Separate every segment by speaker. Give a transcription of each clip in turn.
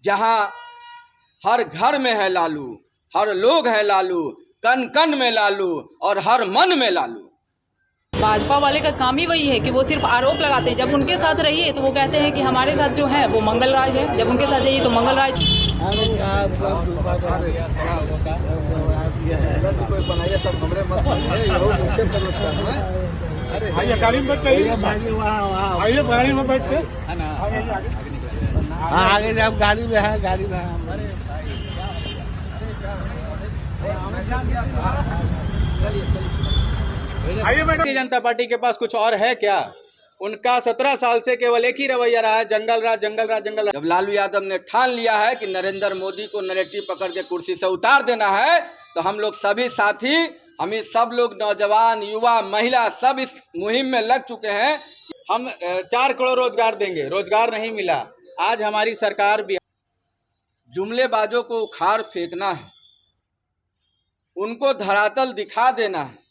Speaker 1: जहां हर घर में है लालू, हर लोग है लालू, कन कन में लालू और हर मन में लालू।
Speaker 2: भाजपा वाले का काम ही वही है कि वो सिर्फ आरोप लगाते हैं। जब उनके साथ रहिए तो वो कहते हैं कि हमारे साथ जो है वो मंगल राज है, जब उनके साथ जाइए तो मंगल राज।
Speaker 3: आइए गाड़ी में बैठ आइए गाड़ी में बैठ के आगे जब गाड़ी में है गाड़ी में
Speaker 4: भारतीय जनता पार्टी के पास कुछ और है क्या? उनका 17 साल से केवल एक ही रवैया रहा है, जंगल राज जंगल राज जंगल राज।
Speaker 1: जब लालू यादव ने ठान लिया है कि नरेंद्र मोदी को नरेटिव पकड़ के कुर्सी से उतार देना है, तो हम लोग सभी साथी, हम सब लोग नौजवान, युवा, महिला सब इस मुहिम में लग चुके हैं।
Speaker 4: हम 4 करोड़ रोजगार देंगे, रोजगार नहीं मिला। आज हमारी सरकार भी
Speaker 1: जुमलेबाजों को उखाड़ फेंकना है, उनको धरातल दिखा देना है।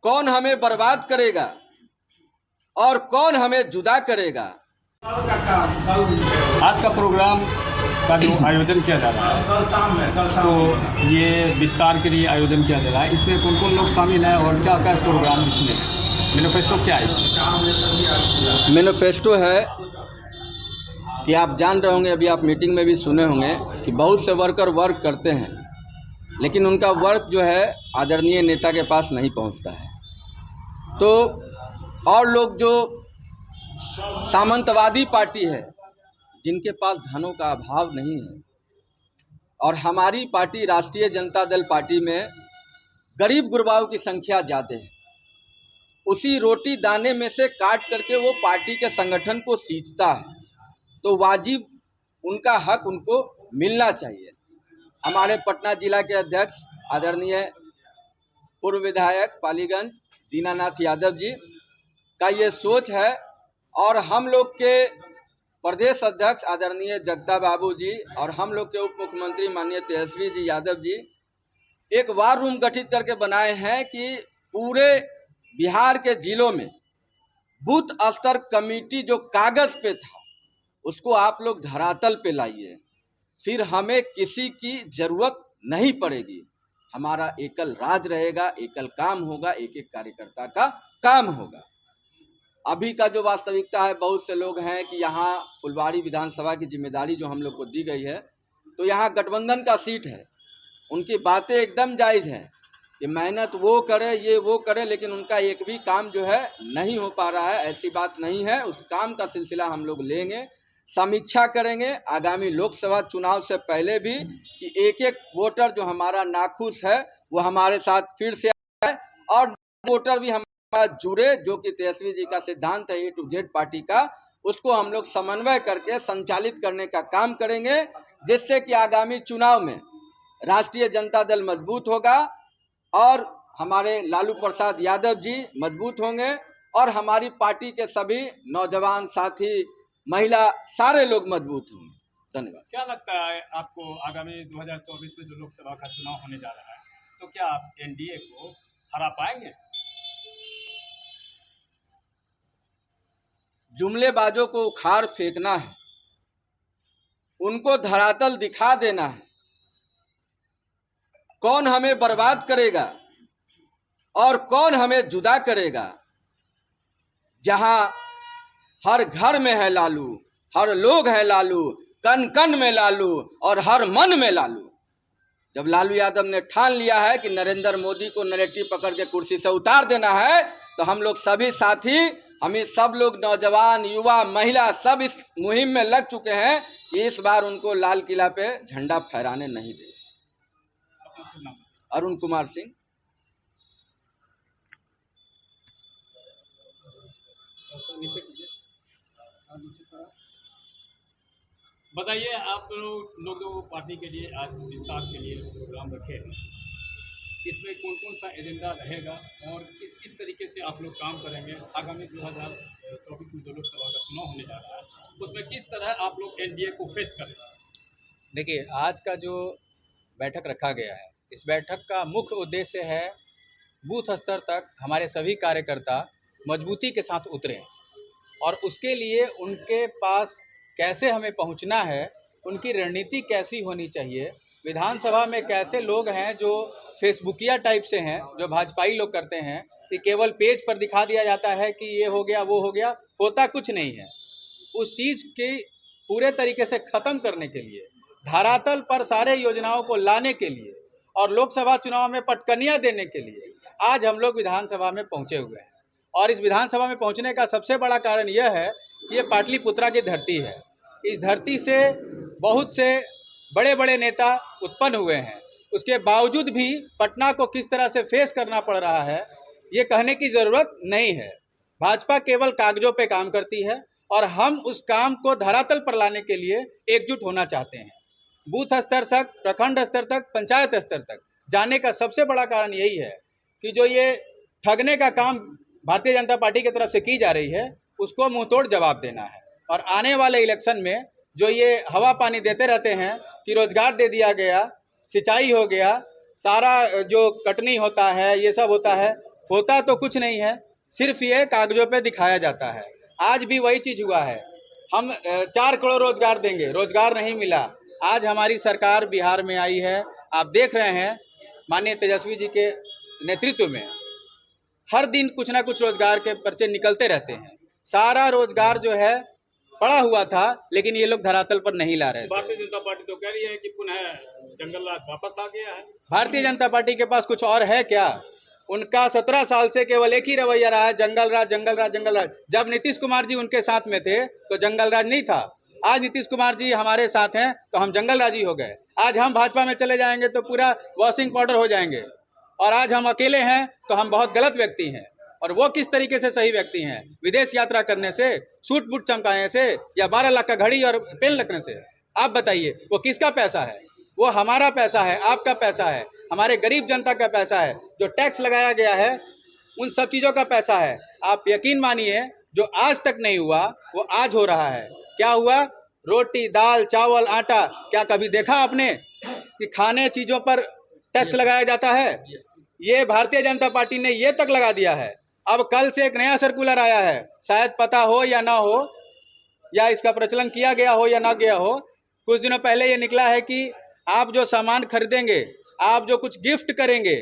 Speaker 1: कौन हमें बर्बाद करेगा और कौन हमें जुदा करेगा।
Speaker 5: आज का प्रोग्राम का जो आयोजन किया जा रहा है, तो ये विस्तार के लिए आयोजन किया जा रहा है। इसमें कौन कौन लोग शामिल हैं और क्या क्या प्रोग्राम इसमें, मैनिफेस्टो क्या है इसमें?
Speaker 1: मैनिफेस्टो है कि आप जान रहे होंगे, अभी आप मीटिंग में भी सुने होंगे कि बहुत से वर्कर वर्क करते हैं, लेकिन उनका वर्क जो है आदरणीय नेता के पास नहीं पहुंचता है। तो और लोग जो सामंतवादी पार्टी है, जिनके पास धनों का अभाव नहीं है, और हमारी पार्टी राष्ट्रीय जनता दल पार्टी में गरीब गुरबाओं की संख्या ज़्यादा है, उसी रोटी दाने में से काट करके वो पार्टी के संगठन को सींचता है, तो वाजिब उनका हक उनको मिलना चाहिए। हमारे पटना जिला के अध्यक्ष आदरणीय पूर्व विधायक पालीगंज दीनानाथ यादव जी का ये सोच है, और हम लोग के प्रदेश अध्यक्ष आदरणीय जगदा बाबू जी और हम लोग के उप मुख्यमंत्री माननीय तेजस्वी जी यादव जी एक वार रूम गठित करके बनाए हैं कि पूरे बिहार के जिलों में बूथ स्तर कमेटी जो कागज पे था उसको आप लोग धरातल पे लाइए, फिर हमें किसी की जरूरत नहीं पड़ेगी। हमारा एकल राज रहेगा, एकल काम होगा, एक एक कार्यकर्ता का काम होगा। अभी का जो वास्तविकता है, बहुत से लोग हैं कि यहाँ फुलवाड़ी विधानसभा की जिम्मेदारी जो हम लोग को दी गई है, तो यहाँ गठबंधन का सीट है। उनकी बातें एकदम जायज़ हैं कि मेहनत वो करे, ये वो करे, लेकिन उनका एक भी काम जो है नहीं हो पा रहा है। ऐसी बात नहीं है, उस काम का सिलसिला हम लोग लेंगे, समीक्षा करेंगे आगामी लोकसभा चुनाव से पहले भी कि एक एक वोटर जो हमारा नाखुश है वो हमारे साथ फिर से आए, और वोटर भी हमारे साथ जुड़े, जो कि तेजस्वी जी का सिद्धांत है A to Z पार्टी का, उसको हम लोग समन्वय करके संचालित करने का काम करेंगे, जिससे कि आगामी चुनाव में राष्ट्रीय जनता दल मजबूत होगा और हमारे लालू प्रसाद यादव जी मजबूत होंगे, और हमारी पार्टी के सभी नौजवान साथी, महिला, सारे लोग मजबूत होंगे। धन्यवाद।
Speaker 5: क्या लगता है आपको आगामी 2024 में जो लोकसभा का चुनाव होने जा रहा है, तो क्या आप एनडीए को हरा पाएंगे?
Speaker 1: जुमलेबाजों को उखाड़ फेंकना है, उनको धरातल दिखा देना है। कौन हमें बर्बाद करेगा और कौन हमें जुदा करेगा। जहां हर घर में है लालू, हर लोग है लालू, कन कन में लालू और हर मन में लालू। जब लालू यादव ने ठान लिया है कि नरेंद्र मोदी को नरेटिव पकड़ के कुर्सी से उतार देना है, तो हम लोग सभी साथी, हम सब लोग नौजवान, युवा, महिला सब इस मुहिम में लग चुके हैं कि इस बार उनको लाल किला पे झंडा फहराने नहीं दें। अरुण कुमार सिंह।
Speaker 5: बताइए, आप लोग जो पार्टी के लिए आज विस्तार के लिए प्रोग्राम रखे हैं, इसमें कौन कौन सा एजेंडा रहेगा और किस किस तरीके से आप लोग काम करेंगे? आगामी 2024 में जो लोकसभा का चुनाव होने जा रहा है, उसमें किस तरह आप लोग एनडीए को फेस करेंगे?
Speaker 4: देखिए, आज का जो बैठक रखा गया है, इस बैठक का मुख्य उद्देश्य है बूथ स्तर तक हमारे सभी कार्यकर्ता मजबूती के साथ उतरें, और उसके लिए उनके पास कैसे हमें पहुंचना है, उनकी रणनीति कैसी होनी चाहिए, विधानसभा में कैसे लोग हैं जो फेसबुकिया टाइप से हैं, जो भाजपाई लोग करते हैं कि केवल पेज पर दिखा दिया जाता है कि ये हो गया वो हो गया, होता कुछ नहीं है। उस चीज़ के पूरे तरीके से ख़त्म करने के लिए, धरातल पर सारे योजनाओं को लाने के लिए और लोकसभा चुनाव में पटकनियाँ देने के लिए आज हम लोग विधानसभा में पहुँचे हुए हैं। और इस विधानसभा में पहुँचने का सबसे बड़ा कारण यह है कि ये पाटलिपुत्रा की धरती है। इस धरती से बहुत से बड़े बड़े नेता उत्पन्न हुए हैं, उसके बावजूद भी पटना को किस तरह से फेस करना पड़ रहा है ये कहने की ज़रूरत नहीं है। भाजपा केवल कागजों पे काम करती है और हम उस काम को धरातल पर लाने के लिए एकजुट होना चाहते हैं। बूथ स्तर तक, प्रखंड स्तर तक, पंचायत स्तर तक जाने का सबसे बड़ा कारण यही है कि जो ये ठगने का काम भारतीय जनता पार्टी की तरफ से की जा रही है उसको मुंहतोड़ जवाब देना है। और आने वाले इलेक्शन में जो ये हवा पानी देते रहते हैं कि रोजगार दे दिया गया, सिंचाई हो गया, सारा जो कटनी होता है ये सब होता है, होता तो कुछ नहीं है, सिर्फ ये कागजों पे दिखाया जाता है। आज भी वही चीज़ हुआ है। हम 4 करोड़ रोजगार देंगे, रोजगार नहीं मिला। आज हमारी सरकार बिहार में आई है, आप देख रहे हैं माननीय तेजस्वी जी के नेतृत्व में हर दिन कुछ ना कुछ रोजगार के पर्चे निकलते रहते हैं। सारा रोजगार जो है पड़ा हुआ था, लेकिन ये लोग धरातल पर नहीं ला रहे थे।
Speaker 5: भारतीय जनता पार्टी तो कह रही है कि पुनः जंगल राज वापस आ गया है।
Speaker 4: भारतीय जनता पार्टी के पास कुछ और है क्या? उनका 17 साल से केवल एक ही रवैया रहा है, जंगल राज, जंगल राज, जंगल राज। जब नीतीश कुमार जी उनके साथ में थे तो जंगल राज नहीं था। आज नीतीश कुमार जी हमारे साथ हैं तो हम जंगल राजी हो गए। आज हम भाजपा में चले जाएंगे तो पूरा वॉशिंग पाउडर हो जाएंगे। और आज हम अकेले हैं तो हम बहुत गलत व्यक्ति हैं। और वो किस तरीके से सही व्यक्ति हैं? विदेश यात्रा करने से, सूट बूट चमकाने से, या 12 लाख का घड़ी और पेन रखने से? आप बताइए वो किसका पैसा है? वो हमारा पैसा है, आपका पैसा है, हमारे गरीब जनता का पैसा है। जो टैक्स लगाया गया है उन सब चीज़ों का पैसा है। आप यकीन मानिए जो आज तक नहीं हुआ वो आज हो रहा है। क्या हुआ? रोटी, दाल, चावल, आटा। क्या कभी देखा आपने कि खाने चीज़ों पर टैक्स लगाया जाता है? ये भारतीय जनता पार्टी ने ये तक लगा दिया है। अब कल से एक नया सर्कुलर आया है, शायद पता हो या ना हो, या इसका प्रचलन किया गया हो या ना गया हो। कुछ दिनों पहले ये निकला है कि आप जो सामान खरीदेंगे, आप जो कुछ गिफ्ट करेंगे,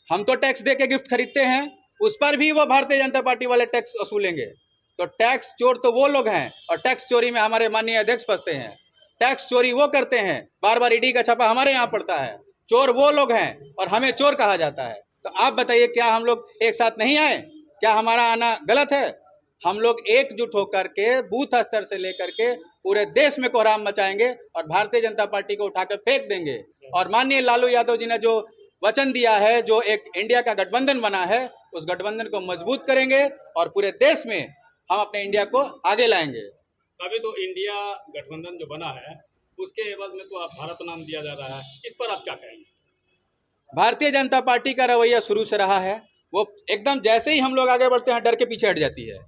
Speaker 4: हम तो टैक्स दे के गिफ्ट खरीदते हैं, उस पर भी वो भारतीय जनता पार्टी वाले टैक्स वसूलेंगे। तो टैक्स चोर तो वो लोग हैं, और टैक्स चोरी में हमारे माननीय अध्यक्ष फंसते हैं। टैक्स चोरी वो करते हैं, बार बार ईडी का छापा हमारे यहाँ पड़ता है। चोर वो लोग हैं और हमें चोर कहा जाता है। तो आप बताइए क्या हम लोग एक साथ नहीं आए? क्या हमारा आना गलत है? हम लोग एकजुट होकर के बूथ स्तर से लेकर के पूरे देश में कोहराम मचाएंगे और भारतीय जनता पार्टी को उठाकर फेंक देंगे। और माननीय लालू यादव जी ने जो वचन दिया है, जो एक इंडिया का गठबंधन बना है, उस गठबंधन को मजबूत करेंगे और पूरे देश में हम अपने इंडिया को आगे लाएंगे।
Speaker 5: अभी तो इंडिया गठबंधन जो बना है उसके एवज में तो आप भारत नाम दिया जा रहा है, इस पर आप क्या कहेंगे?
Speaker 4: भारतीय जनता पार्टी का रवैया शुरू से रहा है, वो एकदम जैसे ही हम लोग आगे बढ़ते हैं डर के पीछे हट जाती है।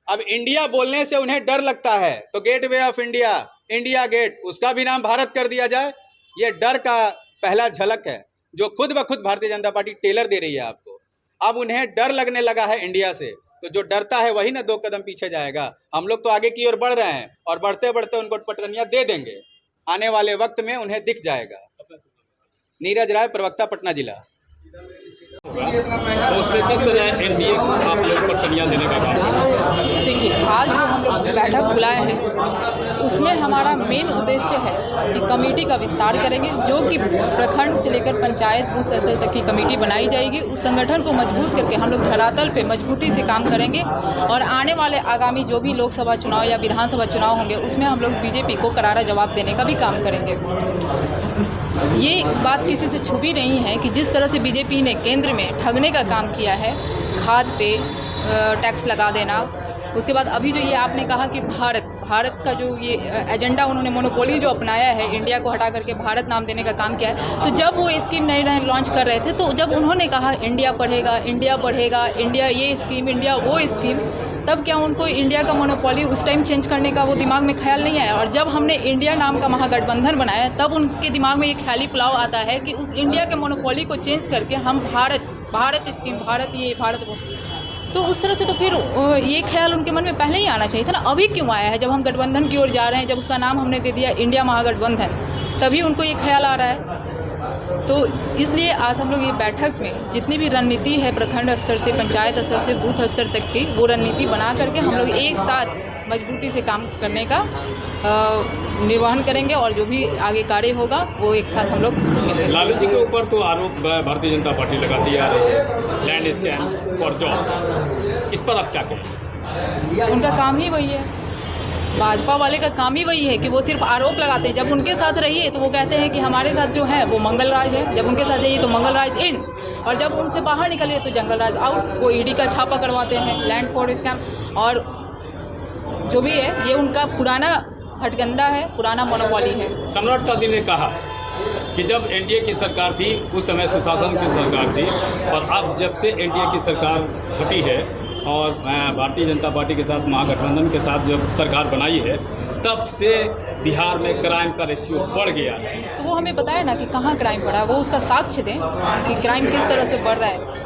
Speaker 4: अब इंडिया बोलने से उन्हें डर लगता है तो Gateway of India, India Gate, उसका भी नाम भारत कर दिया जाए। ये डर का पहला झलक है जो खुद ब खुद भारतीय जनता पार्टी टेलर दे रही है आपको। अब उन्हें डर लगने लगा है इंडिया से, तो जो डरता है वही ना 2 कदम पीछे जाएगा। हम लोग तो आगे की ओर बढ़ रहे हैं और बढ़ते बढ़ते उनको पटकनियाँ दे देंगे। आने वाले वक्त में उन्हें दिख जाएगा। नीरज राय, प्रवक्ता, पटना जिला।
Speaker 5: उसमें किस तरह एनडीए को आप लोग पटकनियाँ देने का काम?
Speaker 2: देखिए, आज जो हम लोग बैठक बुलाए हैं उसमें हमारा मेन उद्देश्य है कि कमेटी का विस्तार करेंगे, जो कि प्रखंड से लेकर पंचायत बूथ स्तर तक की कमेटी बनाई जाएगी। उस संगठन को मजबूत करके हम लोग धरातल पे मजबूती से काम करेंगे और आने वाले आगामी जो भी लोकसभा चुनाव या विधानसभा चुनाव होंगे उसमें हम लोग बीजेपी को करारा जवाब देने का भी काम करेंगे। ये बात किसी से छुपी नहीं है कि जिस तरह से बीजेपी ने केंद्र में ठगने का काम किया है, खाद पे टैक्स लगा देना, उसके बाद अभी जो ये आपने कहा कि भारत का जो ये एजेंडा उन्होंने मोनोपोली जो अपनाया है, इंडिया को हटा करके भारत नाम देने का काम किया है। तो जब वो स्कीम नए नए लॉन्च कर रहे थे, तो जब उन्होंने कहा इंडिया बढ़ेगा, इंडिया बढ़ेगा, इंडिया ये स्कीम, इंडिया वो स्कीम, तब क्या उनको इंडिया का मोनोपोली उस टाइम चेंज करने का वो दिमाग में ख्याल नहीं आया? और जब हमने इंडिया नाम का महागठबंधन बनाया तब उनके दिमाग में ये ख्याली पुलाव आता है कि उस इंडिया के मोनोपोली को चेंज करके हम भारत स्कीम, भारत ये, भारत वो। तो उस तरह से तो फिर ये ख्याल उनके मन में पहले ही आना चाहिए था ना। अभी क्यों आया है जब हम गठबंधन की ओर जा रहे हैं, जब उसका नाम हमने दे दिया इंडिया महागठबंधन, तभी उनको ये ख्याल आ रहा है। तो इसलिए आज हम लोग ये बैठक में जितनी भी रणनीति है प्रखंड स्तर से पंचायत स्तर से बूथ स्तर तक की, वो रणनीति बना करके हम लोग एक साथ मजबूती से काम करने का निर्वहन करेंगे और जो भी आगे कार्य होगा वो एक साथ हम लोग मिलकर।
Speaker 5: लालू जी के ऊपर तो आरोप भारतीय जनता पार्टी लगाती आ रही है, लैंड स्कैम फॉर जॉब, इस पर आप क्या कहें?
Speaker 2: उनका काम ही वही है, भाजपा वाले का काम ही वही है कि वो सिर्फ आरोप लगाते हैं। जब उनके साथ रहिए तो वो कहते हैं कि हमारे साथ जो है वो मंगल राज है, जब उनके साथ जाइए तो मंगल राज इन, और जब उनसे बाहर निकलिए तो जंगल राज आउट। वो ईडी का छापा करवाते हैं, लैंड फॉर स्कैम, और जो भी है ये उनका पुराना हटगंदा है, पुराना मोनोपोली है।
Speaker 5: सम्राट चौधरी ने कहा कि जब एनडीए की सरकार थी उस समय सुशासन की सरकार थी, और अब जब से एनडीए की सरकार हटी है और भारतीय जनता पार्टी के साथ महागठबंधन के साथ जब सरकार बनाई है, तब से बिहार में क्राइम का रेशियो बढ़ गया है।
Speaker 2: तो वो हमें बताया ना कि कहाँ क्राइम बढ़ा है, वो उसका साक्ष्य दें कि क्राइम किस तरह से बढ़ रहा है।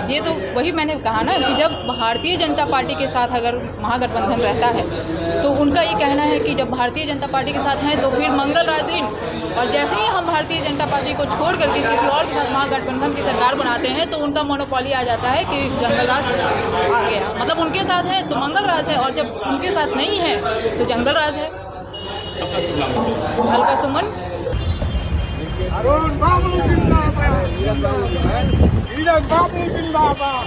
Speaker 2: ये तो वही मैंने कहा ना कि जब भारतीय जनता पार्टी के साथ अगर महागठबंधन रहता है तो उनका ये कहना है कि जब भारतीय जनता पार्टी के साथ हैं तो फिर मंगल राज इन, और जैसे ही हम भारतीय जनता पार्टी को छोड़ करके किसी और के साथ महागठबंधन की सरकार बनाते हैं तो उनका मोनोपोली आ जाता है कि जंगल राज आ गया। मतलब उनके साथ है तो मंगल राज है, और जब उनके साथ नहीं है तो जंगल राज है। अलका सुमन।
Speaker 3: अरुण बाबू जिंदाबाद, नीरज बाबू जिंदाबाद।